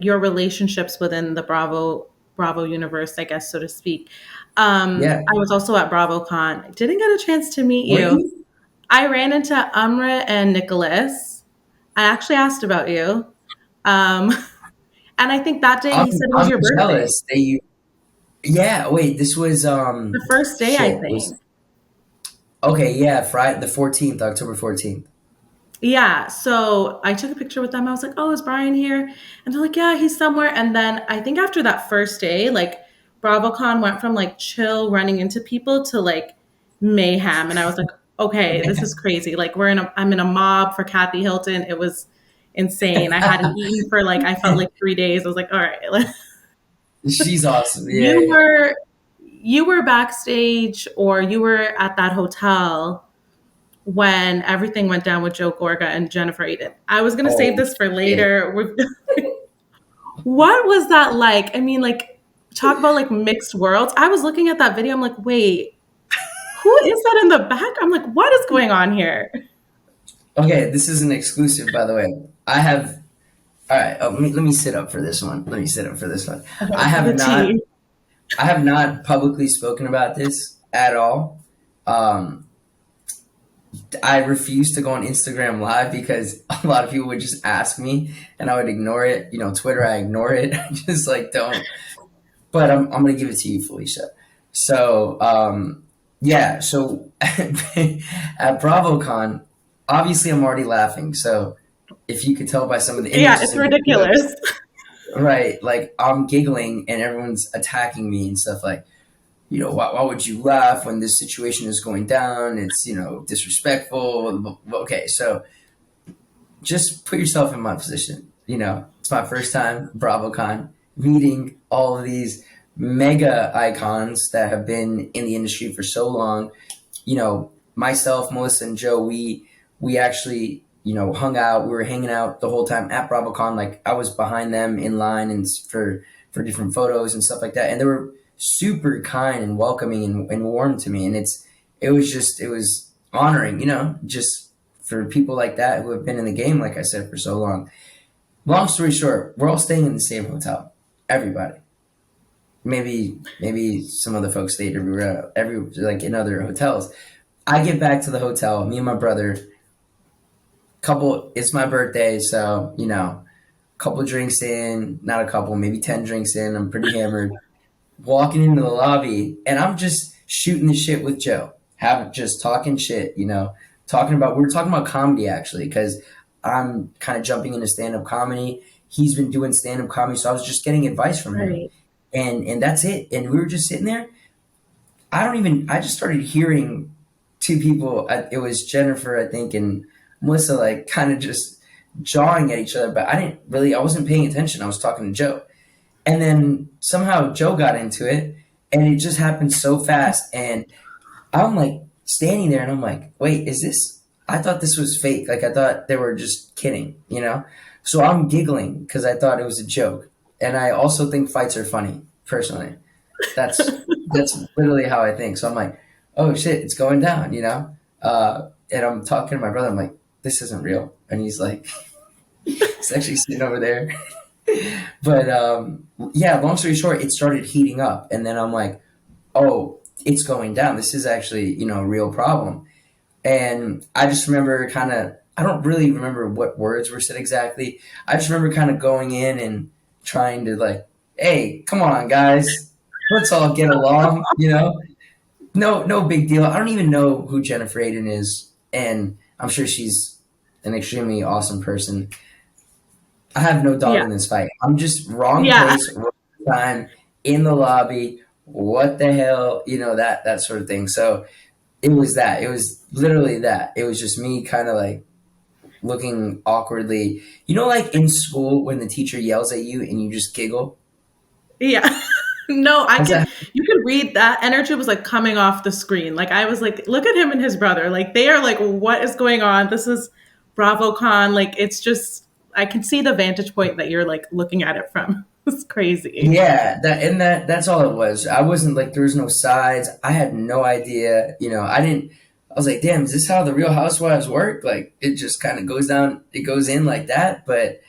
your relationships within the Bravo universe, I guess, so to speak. Yeah. I was also at BravoCon. Didn't get a chance to meet Were you. you? I ran into Amra and Nicholas. I actually asked about you. Um, and I think that day I'm you said it was I'm your birthday. jealous that you. Yeah. Wait. This was The first day, I shit. Was think. okay. Yeah. Friday the 14th, October 14th. Yeah. So I took a picture with them. I was like, oh, is Brian here? And they're like, yeah, he's somewhere. And then I think after that first day, like BravoCon went from like chill running into people to like mayhem. And I was like, okay, this is crazy. Like I'm in a mob for Kathy Hilton. It was insane. I hadn't eaten for like, I felt like 3 days. I was like, all right, She's awesome. Yeah. you Yeah. were, you were backstage or you were at that hotel when everything went down with Joe Gorga and Jennifer Aiden. I was gonna save Oh this for shit. later. What was that like? I mean, like, talk about like mixed worlds. I was looking at that video. I'm like, wait, who is that in the back? I'm like, what is going on here? Okay. This is an exclusive, by the way. I have. All right. Let me sit up for this one. Let me sit up for this one. I Okay, have the not. tea. I have not publicly spoken about this at all. Um, I refuse to go on Instagram Live because a lot of people would just ask me, and I would ignore it. You know, Twitter, I ignore it. I just like don't. But I'm gonna give it to you, Felicia. So yeah. So at BravoCon, obviously I'm already laughing. So if you could tell by some of the Yeah, images it's and videos, ridiculous. right? Like I'm giggling and everyone's attacking me and stuff like, why would you laugh when this situation is going down? It's, disrespectful. Okay, so just put yourself in my position. It's my first time BravoCon meeting all of these mega icons that have been in the industry for so long. Myself, Melissa, and Joe, we actually hung out. We were hanging out the whole time at BravoCon. Like I was behind them in line and for different photos and stuff like that. And they were super kind and welcoming and warm to me. And it was honoring, just for people like that who have been in the game, like I said, for so long. Long story short, we're all staying in the same hotel. Everybody. Maybe some other folks stayed every like in other hotels. I get back to the hotel, me and my brother, couple it's my birthday, so couple drinks in, not a couple, maybe 10 drinks in, I'm pretty hammered. Walking into the lobby and I'm just shooting the shit with Joe. Have just talking shit, we were talking about comedy actually, because I'm kind of jumping into stand-up comedy. He's been doing stand-up comedy, so I was just getting advice from him. Right. And that's it. And we were just sitting there. I just started hearing two people. It was Jennifer, I think, and Melissa, like kind of just jawing at each other. But I wasn't paying attention. I was talking to Joe. And then somehow Joe got into it, and it just happened so fast. And I'm like standing there, and I'm like, wait, is this? I thought this was fake. Like I thought they were just kidding. So I'm giggling because I thought it was a joke. And I also think fights are funny, personally. That's literally how I think. So I'm like, oh shit, it's going down. And I'm talking to my brother. I'm like, this isn't real. And he's like, he's actually sitting over there. But yeah, long story short, it started heating up, and then I'm like, oh, it's going down. This is actually a real problem. And I just remember I don't really remember what words were said exactly. I just remember kind of going in and trying to like, hey, come on, guys, let's all get along. No, no big deal. I don't even know who Jennifer Aiden is, and I'm sure she's an extremely awesome person. I have no dog Yeah. in this fight. I'm just wrong Yeah. place, wrong time in the lobby. What the hell, that sort of thing. So it was that. It was literally that. It was just me kind of like looking awkwardly. Like in school when the teacher yells at you and you just giggle. Yeah. No, Has that you could read that energy was like coming off the screen. Like I was like, look at him and his brother. Like they are like, what is going on? This is BravoCon. Like it's just, I can see the vantage point that you're like looking at it from. It's crazy. Yeah, that's all it was. I wasn't like there was no sides. I had no idea. I didn't. I was like, damn, is this how the Real Housewives work? Like it just kind of goes down. It goes in like that. But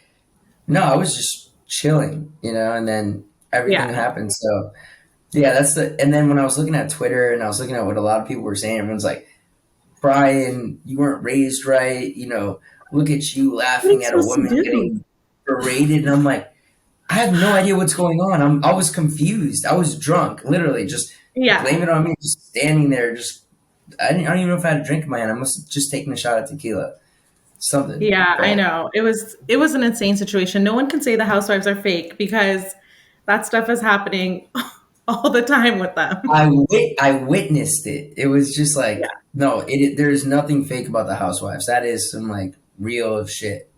no, I was just chilling, and then everything Yeah. happened. So yeah, and then when I was looking at Twitter and I was looking at what a lot of people were saying, everyone's like, Brian, you weren't raised right, look at you What are you laughing at a supposed to woman do? getting berated. And I'm like, I have no idea what's going on. I was confused. I was drunk, literally. Just blame Yeah. it on me. Just standing there. Just I don't even know if I had a drink in my hand. I must have just taken a shot of tequila, something. Yeah, I But know. It was an insane situation. No one can say the housewives are fake because that stuff is happening all the time with them. I witnessed it. It was just Yeah. like no. There's nothing fake about the Housewives. That is some like real shit.